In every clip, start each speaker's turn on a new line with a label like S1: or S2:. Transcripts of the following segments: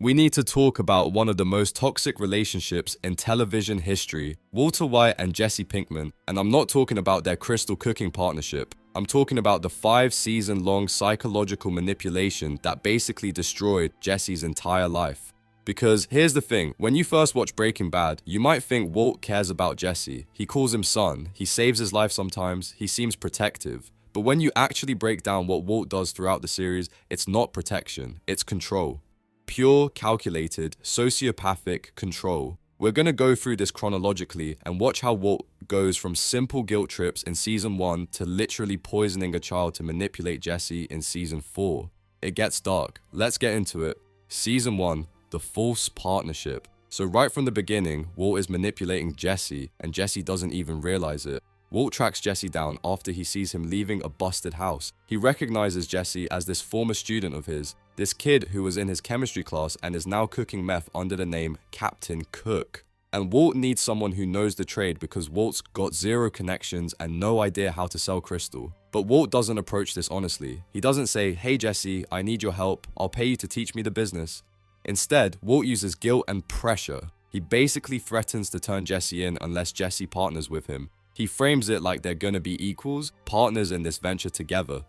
S1: We need to talk about one of the most toxic relationships in television history, Walter White and Jesse Pinkman, and I'm not talking about their crystal cooking partnership. I'm talking about the 5-season-long psychological manipulation that basically destroyed Jesse's entire life. Because here's the thing, when you first watch Breaking Bad, you might think Walt cares about Jesse. He calls him son, he saves his life sometimes, he seems protective. But when you actually break down what Walt does throughout the series, it's not protection, it's control. Pure, calculated, sociopathic control. We're gonna go through this chronologically and watch how Walt goes from simple guilt trips in season 1 to literally poisoning a child to manipulate Jesse in season 4. It gets dark. Let's get into it. Season 1, the false partnership. So right from the beginning, Walt is manipulating Jesse and Jesse doesn't even realize it. Walt tracks Jesse down after he sees him leaving a busted house. He recognizes Jesse as this former student of his, this kid who was in his chemistry class and is now cooking meth under the name Captain Cook. And Walt needs someone who knows the trade because Walt's got zero connections and no idea how to sell crystal. But Walt doesn't approach this honestly. He doesn't say, "Hey Jesse, I need your help, I'll pay you to teach me the business." Instead, Walt uses guilt and pressure. He basically threatens to turn Jesse in unless Jesse partners with him. He frames it like they're gonna be equals, partners in this venture together.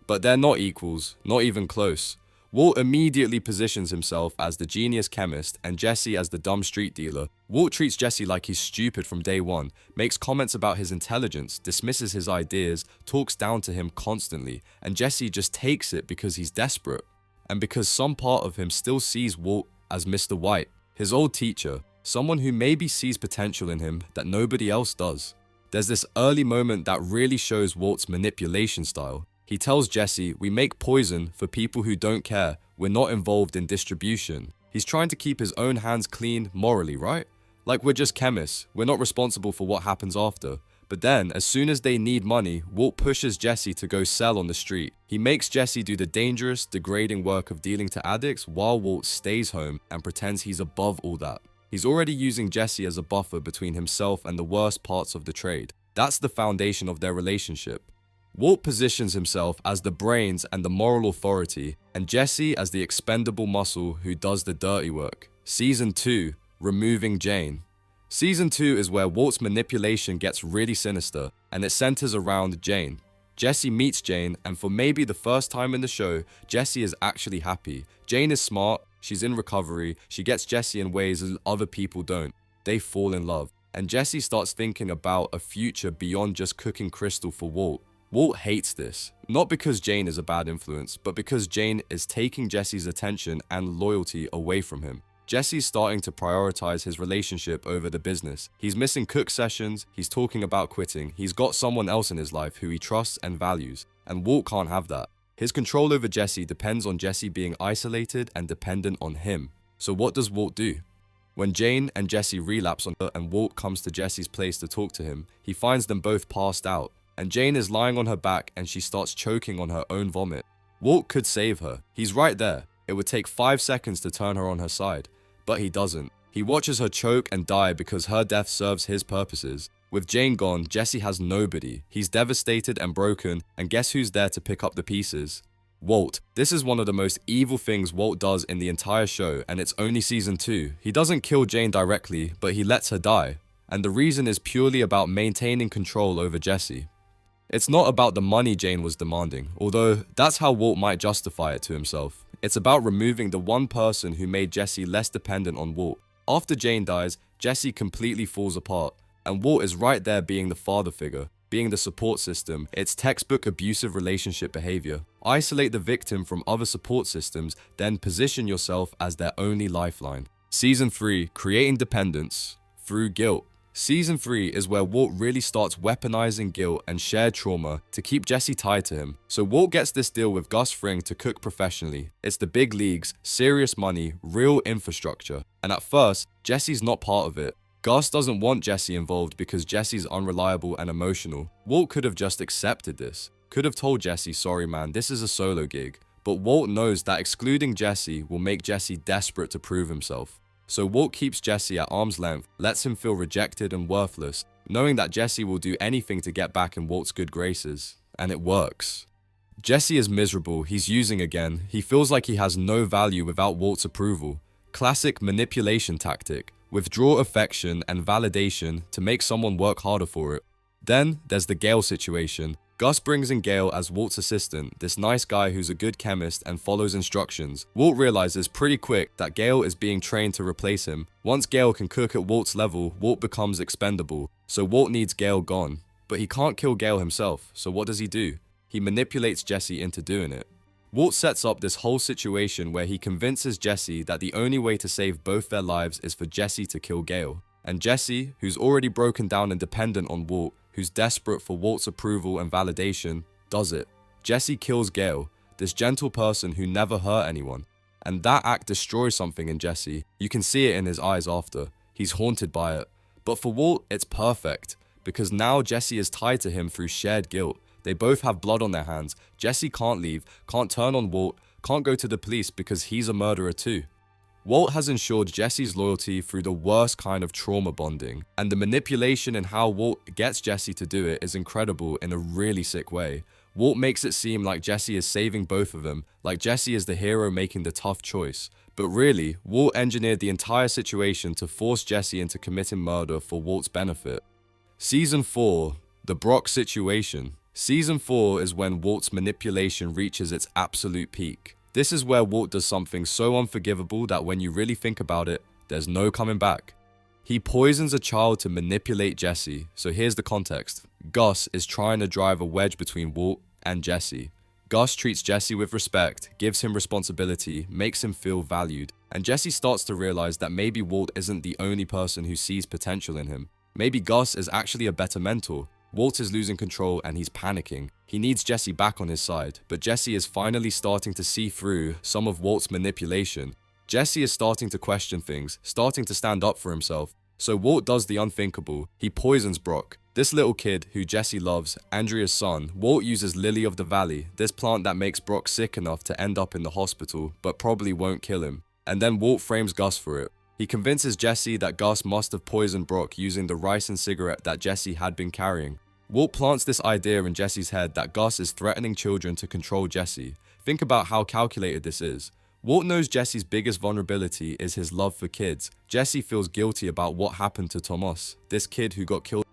S1: But they're not equals, not even close. Walt immediately positions himself as the genius chemist and Jesse as the dumb street dealer. Walt treats Jesse like he's stupid from day one, makes comments about his intelligence, dismisses his ideas, talks down to him constantly, and Jesse just takes it because he's desperate. And because some part of him still sees Walt as Mr. White, his old teacher, someone who maybe sees potential in him that nobody else does. There's this early moment that really shows Walt's manipulation style. He tells Jesse, "We make poison for people who don't care, we're not involved in distribution." He's trying to keep his own hands clean morally, right? Like we're just chemists, we're not responsible for what happens after. But then, as soon as they need money, Walt pushes Jesse to go sell on the street. He makes Jesse do the dangerous, degrading work of dealing to addicts while Walt stays home and pretends he's above all that. He's already using Jesse as a buffer between himself and the worst parts of the trade. That's the foundation of their relationship. Walt positions himself as the brains and the moral authority, and Jesse as the expendable muscle who does the dirty work. Season 2, Removing Jane. Season 2 is where Walt's manipulation gets really sinister, and it centers around Jane. Jesse meets Jane, and for maybe the first time in the show, Jesse is actually happy. Jane is smart, she's in recovery, she gets Jesse in ways that other people don't. They fall in love, and Jesse starts thinking about a future beyond just cooking crystal for Walt. Walt hates this, not because Jane is a bad influence, but because Jane is taking Jesse's attention and loyalty away from him. Jesse's starting to prioritize his relationship over the business. He's missing cook sessions, he's talking about quitting, he's got someone else in his life who he trusts and values, and Walt can't have that. His control over Jesse depends on Jesse being isolated and dependent on him. So what does Walt do? When Jane and Jesse relapse on her and Walt comes to Jesse's place to talk to him, he finds them both passed out, and Jane is lying on her back and she starts choking on her own vomit. Walt could save her. He's right there. It would take 5 seconds to turn her on her side. But he doesn't. He watches her choke and die because her death serves his purposes. With Jane gone, Jesse has nobody. He's devastated and broken, and guess who's there to pick up the pieces? Walt. This is one of the most evil things Walt does in the entire show, and it's only season 2. He doesn't kill Jane directly, but he lets her die. And the reason is purely about maintaining control over Jesse. It's not about the money Jane was demanding, although that's how Walt might justify it to himself. It's about removing the one person who made Jesse less dependent on Walt. After Jane dies, Jesse completely falls apart, and Walt is right there being the father figure, being the support system. It's textbook abusive relationship behavior. Isolate the victim from other support systems, then position yourself as their only lifeline. Season 3, Creating Dependence Through Guilt. Season 3 is where Walt really starts weaponizing guilt and shared trauma to keep Jesse tied to him. So Walt gets this deal with Gus Fring to cook professionally. It's the big leagues, serious money, real infrastructure. And at first, Jesse's not part of it. Gus doesn't want Jesse involved because Jesse's unreliable and emotional. Walt could have just accepted this. Could have told Jesse, "Sorry man, this is a solo gig." But Walt knows that excluding Jesse will make Jesse desperate to prove himself. So Walt keeps Jesse at arm's length, lets him feel rejected and worthless, knowing that Jesse will do anything to get back in Walt's good graces. And it works. Jesse is miserable, he's using again, he feels like he has no value without Walt's approval. classic manipulation tactic. Withdraw affection and validation to make someone work harder for it. Then there's the Gale situation. Gus brings in Gale as Walt's assistant, this nice guy who's a good chemist and follows instructions. Walt realizes pretty quick that Gale is being trained to replace him. Once Gale can cook at Walt's level, Walt becomes expendable, so Walt needs Gale gone. But he can't kill Gale himself, so what does he do? He manipulates Jesse into doing it. Walt sets up this whole situation where he convinces Jesse that the only way to save both their lives is for Jesse to kill Gale. And Jesse, who's already broken down and dependent on Walt, who's desperate for Walt's approval and validation, does it. Jesse kills Gale, this gentle person who never hurt anyone. And that act destroys something in Jesse. You can see it in his eyes after. He's haunted by it. But for Walt, it's perfect, because now Jesse is tied to him through shared guilt. They both have blood on their hands. Jesse can't leave, can't turn on Walt, can't go to the police because he's a murderer too. Walt has ensured Jesse's loyalty through the worst kind of trauma bonding, and the manipulation in how Walt gets Jesse to do it is incredible in a really sick way. Walt makes it seem like Jesse is saving both of them, like Jesse is the hero making the tough choice. But really, Walt engineered the entire situation to force Jesse into committing murder for Walt's benefit. Season 4, The Brock Situation. Season 4 is when Walt's manipulation reaches its absolute peak. This is where Walt does something so unforgivable that when you really think about it, there's no coming back. He poisons a child to manipulate Jesse. So here's the context. Gus is trying to drive a wedge between Walt and Jesse. Gus treats Jesse with respect, gives him responsibility, makes him feel valued, and Jesse starts to realize that maybe Walt isn't the only person who sees potential in him. Maybe Gus is actually a better mentor. Walt is losing control and he's panicking. He needs Jesse back on his side, but Jesse is finally starting to see through some of Walt's manipulation. Jesse is starting to question things, starting to stand up for himself. So Walt does the unthinkable. He poisons Brock. This little kid, who Jesse loves, Andrea's son. Walt uses Lily of the Valley, this plant that makes Brock sick enough to end up in the hospital, but probably won't kill him. And then Walt frames Gus for it. He convinces Jesse that Gus must have poisoned Brock using the rice and cigarette that Jesse had been carrying. Walt plants this idea in Jesse's head that Gus is threatening children to control Jesse. Think about how calculated this is. Walt knows Jesse's biggest vulnerability is his love for kids. Jesse feels guilty about what happened to Tomas, this kid who got killed.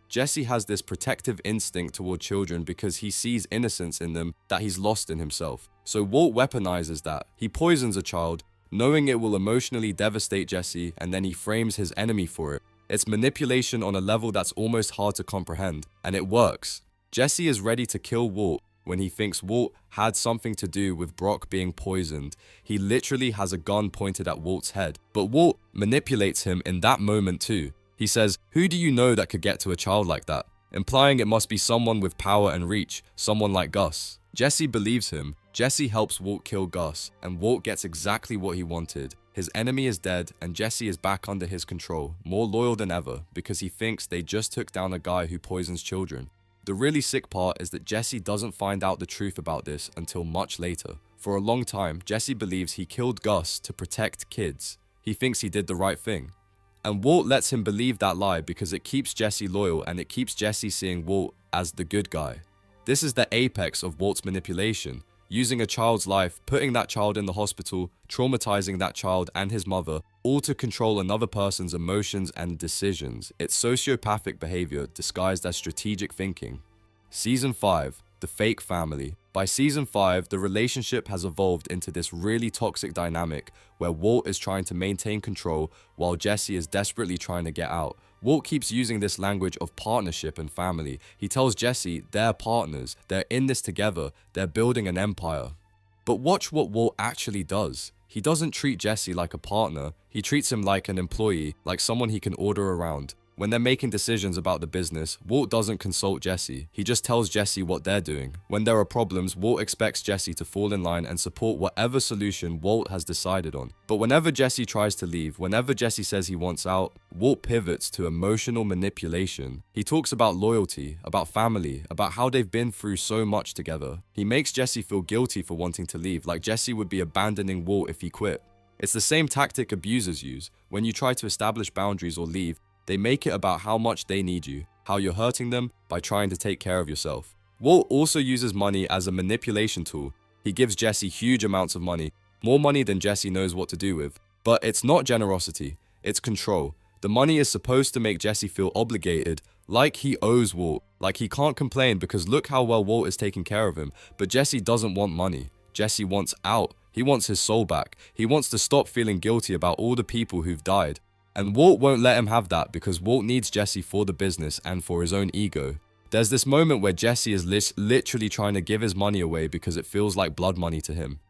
S1: Jesse has this protective instinct toward children because he sees innocence in them that he's lost in himself. So Walt weaponizes that. He poisons a child, knowing it will emotionally devastate Jesse, and then he frames his enemy for it. It's manipulation on a level that's almost hard to comprehend, and it works. Jesse is ready to kill Walt when he thinks Walt had something to do with Brock being poisoned. He literally has a gun pointed at Walt's head, but Walt manipulates him in that moment too. He says, "Who do you know that could get to a child like that?" Implying it must be someone with power and reach, someone like Gus. Jesse believes him. Jesse helps Walt kill Gus, and Walt gets exactly what he wanted. His enemy is dead, and Jesse is back under his control, more loyal than ever, because he thinks they just took down a guy who poisons children. The really sick part is that Jesse doesn't find out the truth about this until much later. For a long time, Jesse believes he killed Gus to protect kids. He thinks he did the right thing. And Walt lets him believe that lie because it keeps Jesse loyal and it keeps Jesse seeing Walt as the good guy. This is the apex of Walt's manipulation. Using a child's life, putting that child in the hospital, traumatizing that child and his mother, all to control another person's emotions and decisions. It's sociopathic behavior disguised as strategic thinking. Season 5, The Fake Family. By season 5, the relationship has evolved into this really toxic dynamic where Walt is trying to maintain control while Jesse is desperately trying to get out. Walt keeps using this language of partnership and family. He tells Jesse they're partners, they're in this together, they're building an empire. But watch what Walt actually does. He doesn't treat Jesse like a partner, he treats him like an employee, like someone he can order around. When they're making decisions about the business, Walt doesn't consult Jesse. He just tells Jesse what they're doing. When there are problems, Walt expects Jesse to fall in line and support whatever solution Walt has decided on. But whenever Jesse tries to leave, whenever Jesse says he wants out, Walt pivots to emotional manipulation. He talks about loyalty, about family, about how they've been through so much together. He makes Jesse feel guilty for wanting to leave, like Jesse would be abandoning Walt if he quit. It's the same tactic abusers use. When you try to establish boundaries or leave, they make it about how much they need you, how you're hurting them by trying to take care of yourself. Walt also uses money as a manipulation tool. He gives Jesse huge amounts of money, more money than Jesse knows what to do with. But it's not generosity, it's control. The money is supposed to make Jesse feel obligated, like he owes Walt, like he can't complain because look how well Walt is taking care of him. But Jesse doesn't want money. Jesse wants out. He wants his soul back. He wants to stop feeling guilty about all the people who've died. And Walt won't let him have that because Walt needs Jesse for the business and for his own ego. There's this moment where Jesse is literally trying to give his money away because it feels like blood money to him.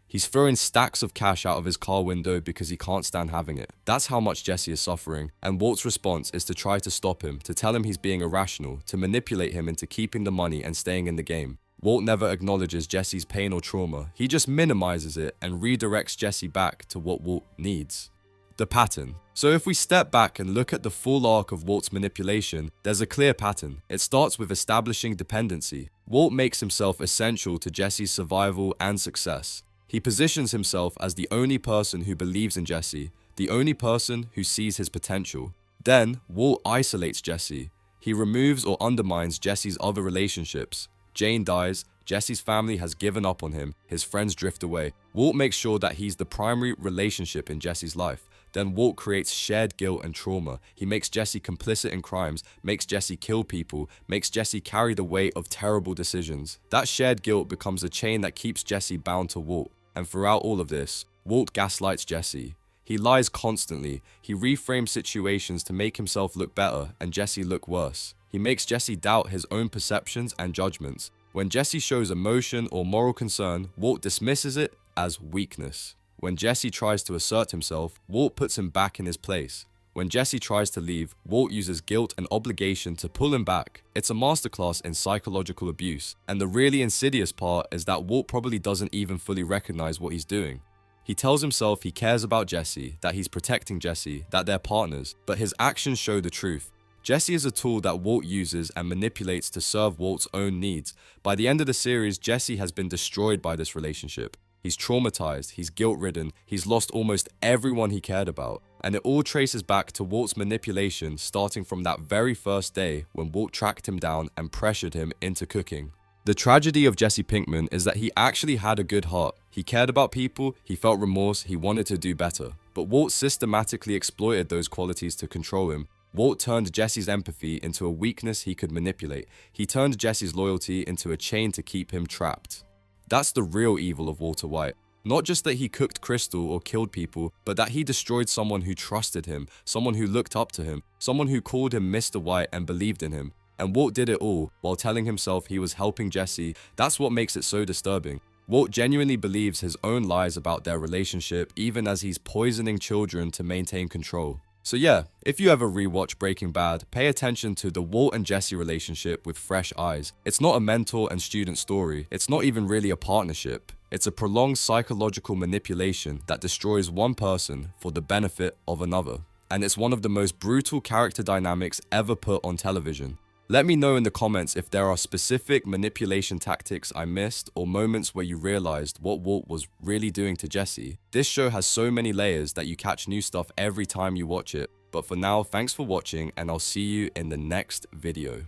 S1: He's throwing stacks of cash out of his car window because he can't stand having it. That's how much Jesse is suffering, and Walt's response is to try to stop him, to tell him he's being irrational, to manipulate him into keeping the money and staying in the game. Walt never acknowledges Jesse's pain or trauma. He just minimizes it and redirects Jesse back to what Walt needs. The pattern. So if we step back and look at the full arc of Walt's manipulation, there's a clear pattern. It starts with establishing dependency. Walt makes himself essential to Jesse's survival and success. He positions himself as the only person who believes in Jesse, the only person who sees his potential. Then, Walt isolates Jesse. He removes or undermines Jesse's other relationships. Jane dies, Jesse's family has given up on him, his friends drift away. Walt makes sure that he's the primary relationship in Jesse's life. Then Walt creates shared guilt and trauma. He makes Jesse complicit in crimes, makes Jesse kill people, makes Jesse carry the weight of terrible decisions. That shared guilt becomes a chain that keeps Jesse bound to Walt. And throughout all of this, Walt gaslights Jesse. He lies constantly. He reframes situations to make himself look better and Jesse look worse. He makes Jesse doubt his own perceptions and judgments. When Jesse shows emotion or moral concern, Walt dismisses it as weakness. When Jesse tries to assert himself, Walt puts him back in his place. When Jesse tries to leave, Walt uses guilt and obligation to pull him back. It's a masterclass in psychological abuse, and the really insidious part is that Walt probably doesn't even fully recognize what he's doing. He tells himself he cares about Jesse, that he's protecting Jesse, that they're partners, but his actions show the truth. Jesse is a tool that Walt uses and manipulates to serve Walt's own needs. By the end of the series, Jesse has been destroyed by this relationship. He's traumatized, he's guilt-ridden, he's lost almost everyone he cared about. And it all traces back to Walt's manipulation starting from that very first day when Walt tracked him down and pressured him into cooking. The tragedy of Jesse Pinkman is that he actually had a good heart. He cared about people, he felt remorse, he wanted to do better. But Walt systematically exploited those qualities to control him. Walt turned Jesse's empathy into a weakness he could manipulate. He turned Jesse's loyalty into a chain to keep him trapped. That's the real evil of Walter White. Not just that he cooked crystal or killed people, but that he destroyed someone who trusted him, someone who looked up to him, someone who called him Mr. White and believed in him. And Walt did it all while telling himself he was helping Jesse. That's what makes it so disturbing. Walt genuinely believes his own lies about their relationship, even as he's poisoning children to maintain control. So yeah, if you ever rewatch Breaking Bad, pay attention to the Walt and Jesse relationship with fresh eyes. It's not a mentor and student story. It's not even really a partnership. It's a prolonged psychological manipulation that destroys one person for the benefit of another. And it's one of the most brutal character dynamics ever put on television. Let me know in the comments if there are specific manipulation tactics I missed or moments where you realized what Walt was really doing to Jesse. This show has so many layers that you catch new stuff every time you watch it. But for now, thanks for watching and I'll see you in the next video.